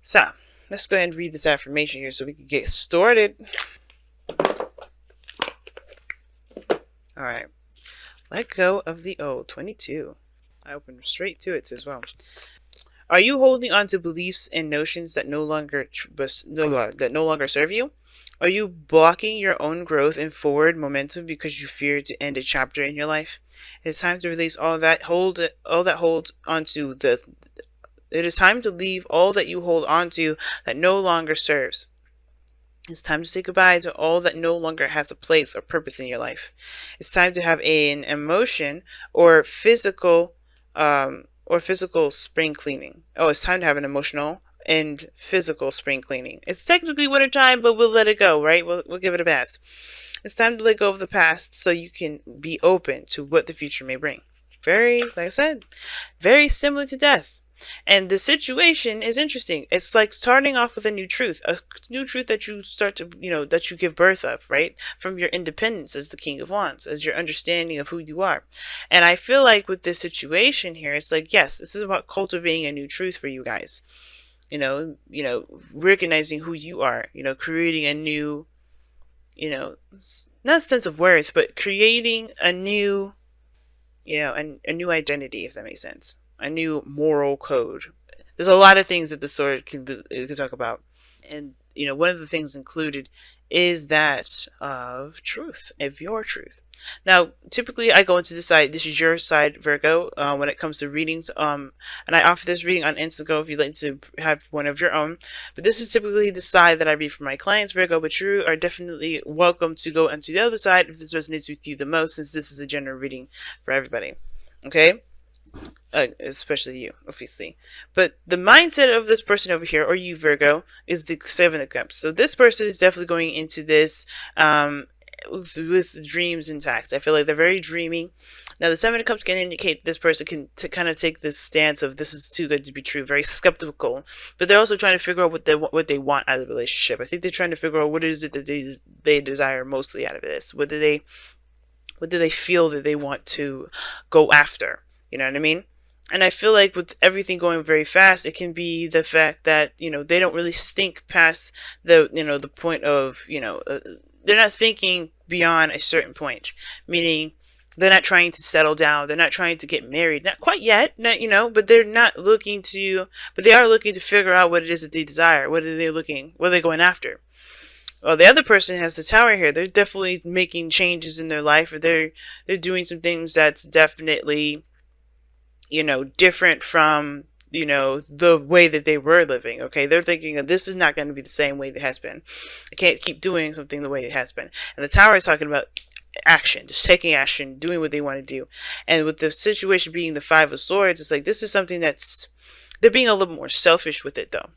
So, let's go ahead and read this affirmation here so we can get started. Alright. Let go of the old. 22. I opened straight to it as well. Are you holding on to beliefs and notions that no longer serve you? Are you blocking your own growth and forward momentum because you fear to end a chapter in your life? It's time to release all that holds onto the. It is time to leave all that you hold onto that no longer serves. It's time to say goodbye to all that no longer has a place or purpose in your life. It's time to have an emotion or physical spring cleaning. Oh, it's time to have an emotional and physical spring cleaning. It's technically winter time, but we'll let it go, right? We'll give it a pass. It's time to let go of the past so you can be open to what the future may bring. Very, like I said, very similar to death. And the situation is interesting. It's like starting off with a new truth that you start to, that you give birth of, right? From your independence as the King of Wands, as your understanding of who you are. And I feel like with this situation here, it's like, yes, this is about cultivating a new truth for you guys. Recognizing who you are, creating a new, not a sense of worth, but creating a new, a new identity, if that makes sense. A new moral code. There's a lot of things that the sword can talk about, and one of the things included is that of truth, of your truth. Now, typically, I go into this side. This is your side, Virgo. When it comes to readings, and I offer this reading on Instagram if you'd like to have one of your own. But this is typically the side that I read for my clients, Virgo. But you are definitely welcome to go onto the other side if this resonates with you the most, since this is a general reading for everybody. Okay. Especially you, obviously. But the mindset of this person over here, or you, Virgo, is the Seven of Cups. So this person is definitely going into this with dreams intact. I feel like they're very dreamy. Now, the Seven of Cups can indicate this person can kind of take this stance of this is too good to be true, very skeptical. But they're also trying to figure out what they want out of the relationship. I think they're trying to figure out what is it that they desire mostly out of this. What do they feel that they want to go after? You know what I mean? And I feel like with everything going very fast, it can be the fact that, they don't really think past the point of, they're not thinking beyond a certain point, meaning they're not trying to settle down. They're not trying to get married. Not quite yet, but they're not looking to, but they are looking to figure out what it is that they desire. What are they going after? Well, the other person has the Tower here. They're definitely making changes in their life, or they're doing some things that's definitely, different from, the way that they were living. Okay. They're thinking this is not going to be the same way it has been. I can't keep doing something the way it has been. And the Tower is talking about action, just taking action, doing what they want to do. And with the situation being the Five of Swords, it's like, this is something they're being a little more selfish with it though.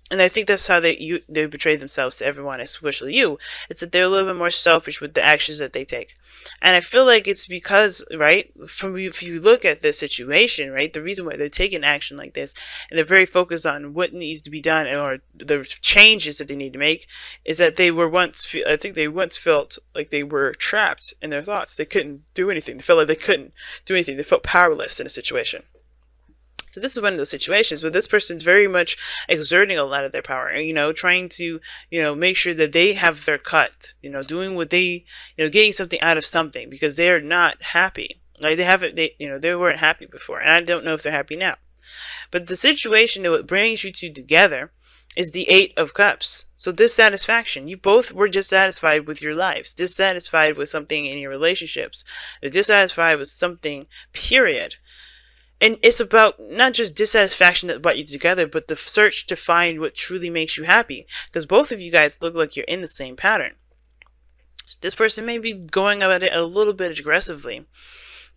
And I think that's how they betray themselves to everyone, especially you. It's that they're a little bit more selfish with the actions that they take. And I feel like it's because, right, if you look at this situation, right, the reason why they're taking action like this, and they're very focused on what needs to be done or the changes that they need to make, is that they once felt like they were trapped in their thoughts. They couldn't do anything. They felt like they couldn't do anything. They felt powerless in a situation. So this is one of those situations where this person's very much exerting a lot of their power, trying to, make sure that they have their cut, doing what they, getting something out of something, because they are not happy. Like they weren't happy before, and I don't know if they're happy now. But the situation that brings you two together is the Eight of Cups. So dissatisfaction. You both were dissatisfied with your lives, dissatisfied with something in your relationships, dissatisfied with something, period. And it's about not just dissatisfaction that brought you together, but the search to find what truly makes you happy. Because both of you guys look like you're in the same pattern. This person may be going about it a little bit aggressively,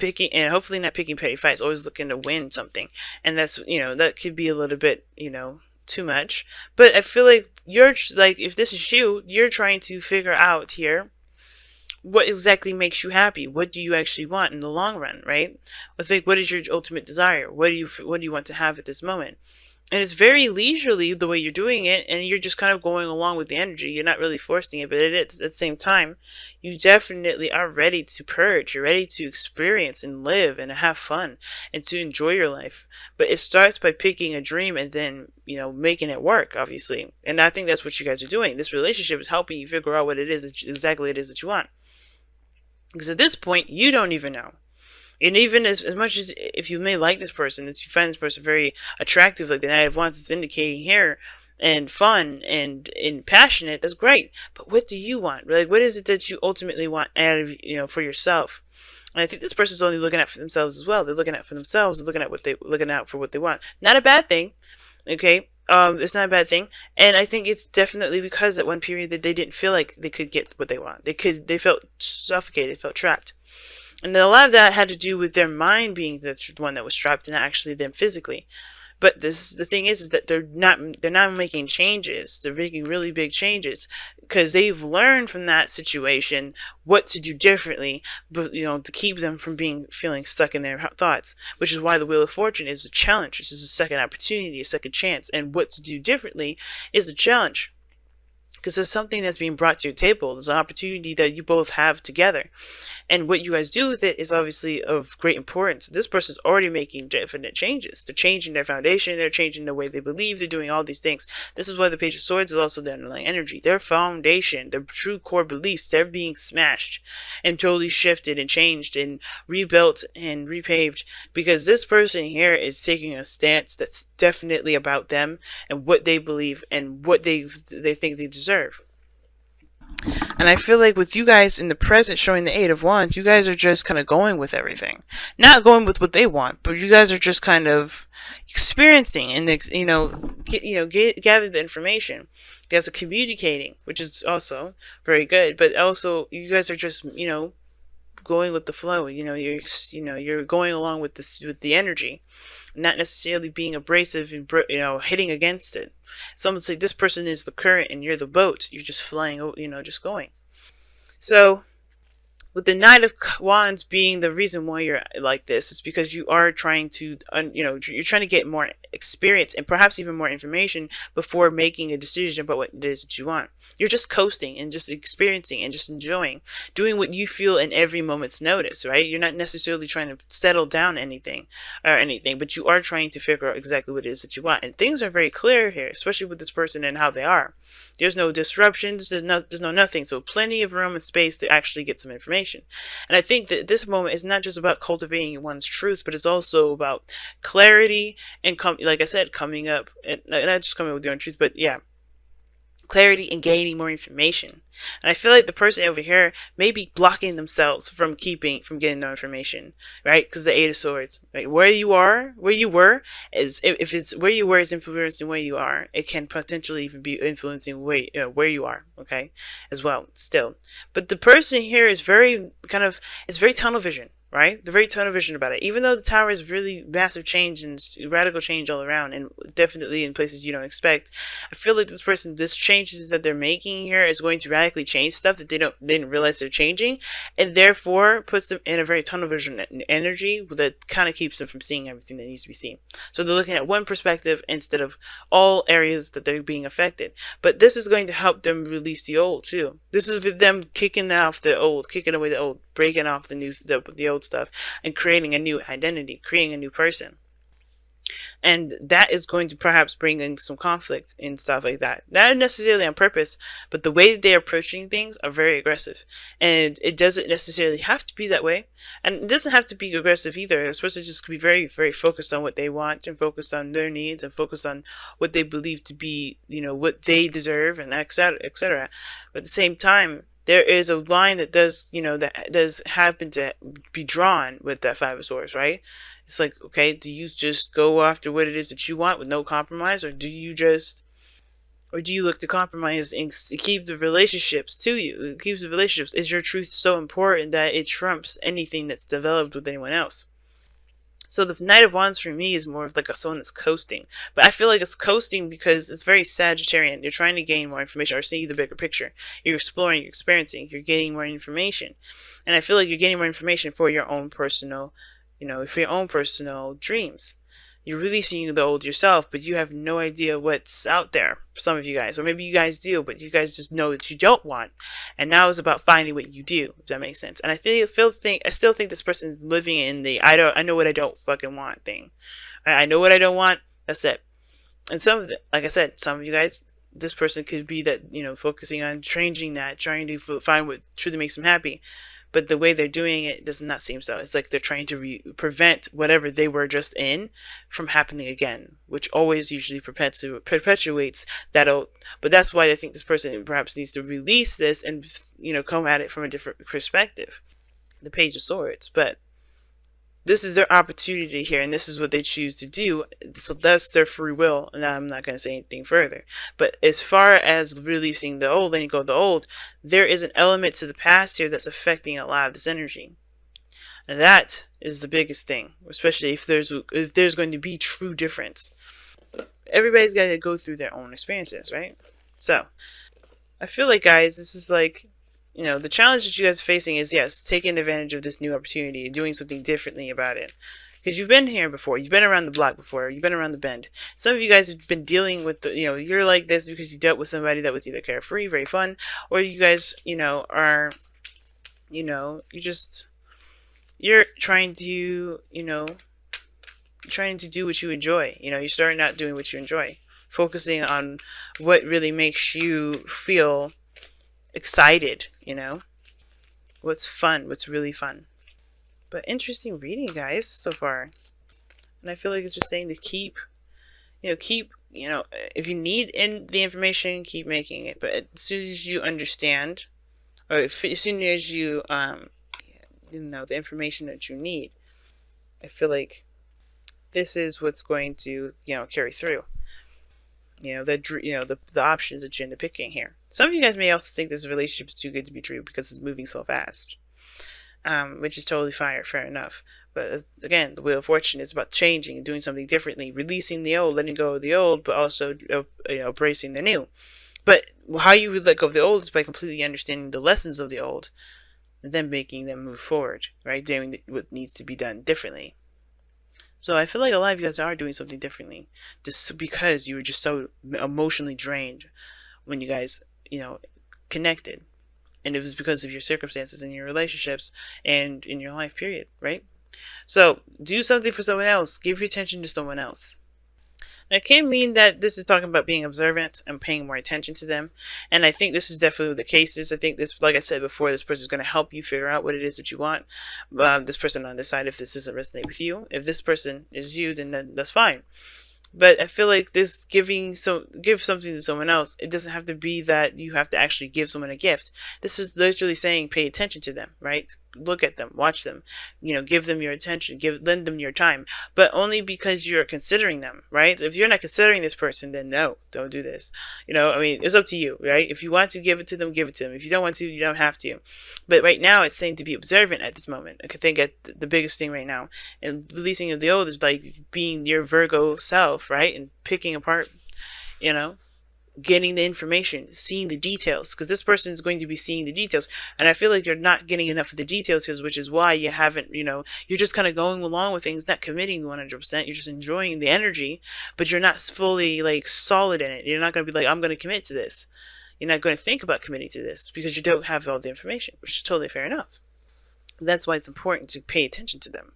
and hopefully not picking petty fights, always looking to win something. And that's, that could be a little bit, too much. But I feel like if this is you, you're trying to figure out here, what exactly makes you happy? What do you actually want in the long run, right? I think, what is your ultimate desire? What do you want to have at this moment? And it's very leisurely the way you're doing it, and you're just kind of going along with the energy. You're not really forcing it, but it is at the same time, you definitely are ready to purge. You're ready to experience and live and have fun and to enjoy your life. But it starts by picking a dream and then, making it work, obviously. And I think that's what you guys are doing. This relationship is helping you figure out what it is, exactly what it is that you want. Because at this point, you don't even know. And even as much as if you may like this person, if you find this person very attractive, like the Knight of Wands is indicating here, and fun and passionate, that's great. But what do you want? Like, what is it that you ultimately want out of, for yourself? And I think this person's only looking out for themselves as well. They're looking out for themselves, looking out for what they want. Not a bad thing, okay? It's not a bad thing, and I think it's definitely because at one period that they didn't feel like they could get what they want. They felt suffocated, felt trapped. And a lot of that had to do with their mind being the one that was trapped and not actually them physically. But the thing is that they're not making changes. They're making really big changes because they've learned from that situation what to do differently, but to keep them from feeling stuck in their thoughts. Which is why the Wheel of Fortune is a challenge. This is a second opportunity, a second chance, and what to do differently is a challenge. Because there's something that's being brought to your table. There's an opportunity that you both have together. And what you guys do with it is obviously of great importance. This person's already making definite changes. They're changing their foundation. They're changing the way they believe. They're doing all these things. This is why the Page of Swords is also the underlying energy. Their foundation, their true core beliefs, they're being smashed and totally shifted and changed and rebuilt and repaved. Because this person here is taking a stance that's definitely about them and what they believe and what they think they deserve. And I feel like with you guys in the present showing the Eight of Wands, you guys are just kind of going with everything. Not going with what they want, but you guys are just kind of experiencing and, gather the information. You guys are communicating, which is also very good. But also, you guys are just, going with the flow. You're going along with with the energy, not necessarily being abrasive and hitting against it. Some would say this person is the current and you're the boat. You're just flying, just going. So with the Knight of Wands being the reason why you're like this is because you are trying to, you're trying to get more experience and perhaps even more information before making a decision about what it is that you want. You're just coasting and just experiencing and just enjoying, doing what you feel in every moment's notice, right? You're not necessarily trying to settle down anything, but you are trying to figure out exactly what it is that you want. And things are very clear here, especially with this person and how they are. There's no disruptions, there's no nothing, so plenty of room and space to actually get some information. And I think that this moment is not just about cultivating one's truth, but it's also about clarity and, like I said, coming up, and not just coming up with your own truth, but yeah, clarity and gaining more information. And I feel like the person over here may be blocking themselves from getting no information, right? Because the Eight of Swords, right? Where you were is, if it's where you were is influencing where you are, it can potentially even be influencing where you are, okay, as well, still. But the person here is it's very tunnel vision. Right? They're very tunnel vision about it. Even though the Tower is really massive change and radical change all around, and definitely in places you don't expect, I feel like this changes that they're making here is going to radically change stuff that they didn't realize they're changing, and therefore puts them in a very tunnel vision energy that kind of keeps them from seeing everything that needs to be seen. So they're looking at one perspective instead of all areas that they're being affected. But this is going to help them release the old too. This is them kicking away the old, breaking off the old stuff and creating a new identity, creating a new person. And that is going to perhaps bring in some conflict and stuff like that. Not necessarily on purpose, but the way that they're approaching things are very aggressive. And it doesn't necessarily have to be that way. And it doesn't have to be aggressive either. It's supposed to just be very, very focused on what they want and focused on their needs and focused on what they believe to be, what they deserve and etc., etc. But at the same time, there is a line that does happen to be drawn with that Five of Swords, right? It's like, okay, do you just go after what it is that you want with no compromise, or do you look to compromise and keep the relationships to you? It keeps the relationships. Is your truth so important that it trumps anything that's developed with anyone else? So the Knight of Wands for me is more of like someone that's coasting. But I feel like it's coasting because it's very Sagittarian. You're trying to gain more information or see the bigger picture. You're exploring, you're experiencing, you're getting more information. And I feel like you're getting more information for your own personal, for your own personal dreams. You're releasing the old yourself, but you have no idea what's out there. Some of you guys, or maybe you guys do, but you guys just know that you don't want. And now it's about finding what you do. If that makes sense. And I still think this person is living in the I know what I don't fucking want thing. I know what I don't want. That's it. And some of it, like I said, some of you guys, this person could be that, focusing on changing that, trying to find what truly makes them happy. But the way they're doing it does not seem so. It's like they're trying to prevent whatever they were just in from happening again, which always usually perpetuates that old. But that's why I think this person perhaps needs to release this and, come at it from a different perspective. The Page of Swords. But this is their opportunity here, and this is what they choose to do. So that's their free will, and I'm not going to say anything further. But as far as releasing the old, letting go of the old, there is an element to the past here that's affecting a lot of this energy. And that is the biggest thing, especially if there's going to be true difference. Everybody's got to go through their own experiences, right? So, I feel like, guys, this is like, the challenge that you guys are facing is, yes, taking advantage of this new opportunity and doing something differently about it. Because you've been here before. You've been around the block before. You've been around the bend. Some of you guys have been dealing with, you're like this because you dealt with somebody that was either carefree, very fun, or you guys, are, you're trying to, trying to do what you enjoy. You're starting out doing what you enjoy. Focusing on what really makes you feel excited, what's fun, what's really fun. But interesting reading, guys, so far. And I feel like it's just saying to keep, if you need the information, keep making it. But as soon as you understand, or as soon as you, the information that you need, I feel like this is what's going to, carry through. The options that you end up picking here. Some of you guys may also think this relationship is too good to be true because it's moving so fast, which is totally fair enough. But again, the Wheel of Fortune is about changing and doing something differently, releasing the old, letting go of the old, but also embracing the new. But how you would let go of the old is by completely understanding the lessons of the old, and then making them move forward, right? Doing what needs to be done differently. So I feel like a lot of you guys are doing something differently, just because you were just so emotionally drained when you guys, connected. And it was because of your circumstances and your relationships and in your life, period, right? So do something for someone else. Give your attention to someone else. It can mean that this is talking about being observant and paying more attention to them. And I think this is definitely the case is. I think this, like I said before, this person is going to help you figure out what it is that you want. This person on this side, if this doesn't resonate with you. If this person is you, then that's fine. But I feel like this give something to someone else. It doesn't have to be that you have to actually give someone a gift. This is literally saying pay attention to them, right? Look at them, watch them, give them your attention, lend them your time, but only because you're considering them, right? If you're not considering this person, then no, don't do this. It's up to you, right? If you want to give it to them, give it to them. If you don't want to, you don't have to. But right now, it's saying to be observant at this moment. I think at the biggest thing right now, and releasing of the old is like being your Virgo self, right? And picking apart, getting the information, seeing the details, because this person is going to be seeing the details. And I feel like you're not getting enough of the details here, which is why you haven't, you're just kind of going along with things, not committing 100%. You're just enjoying the energy, but you're not fully like solid in it. You're not going to be like, I'm going to commit to this. You're not going to think about committing to this because you don't have all the information, which is totally fair enough. That's why it's important to pay attention to them,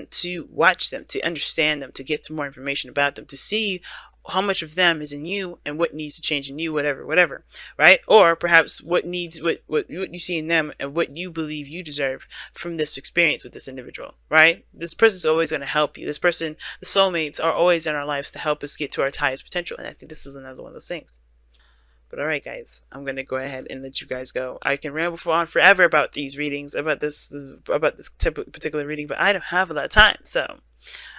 to watch them, to understand them, to get some more information about them, to see how much of them is in you and what needs to change in you, whatever, right? Or perhaps what you see in them and what you believe you deserve from this experience with this individual, right? This person's always going to help you. This person, the soulmates, are always in our lives to help us get to our highest potential. And I think this is another one of those things. But alright guys, I'm going to go ahead and let you guys go. I can ramble on forever about these readings, about this particular reading, but I don't have a lot of time, so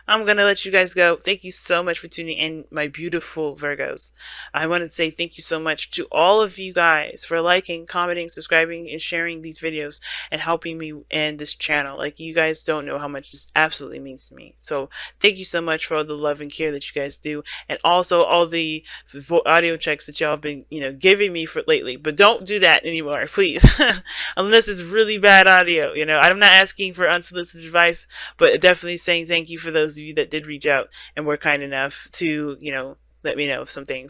I'm going to let you guys go. Thank you so much for tuning in, my beautiful Virgos. I want to say thank you so much to all of you guys for liking, commenting, subscribing, and sharing these videos and helping me and this channel. Like, you guys don't know how much this absolutely means to me. So thank you so much for all the love and care that you guys do, and also all the audio checks that y'all have been, giving me for lately. But don't do that anymore, please. Unless it's really bad audio. I'm not asking for unsolicited advice, but definitely saying thank you you for those of you that did reach out and were kind enough to, let me know of some things.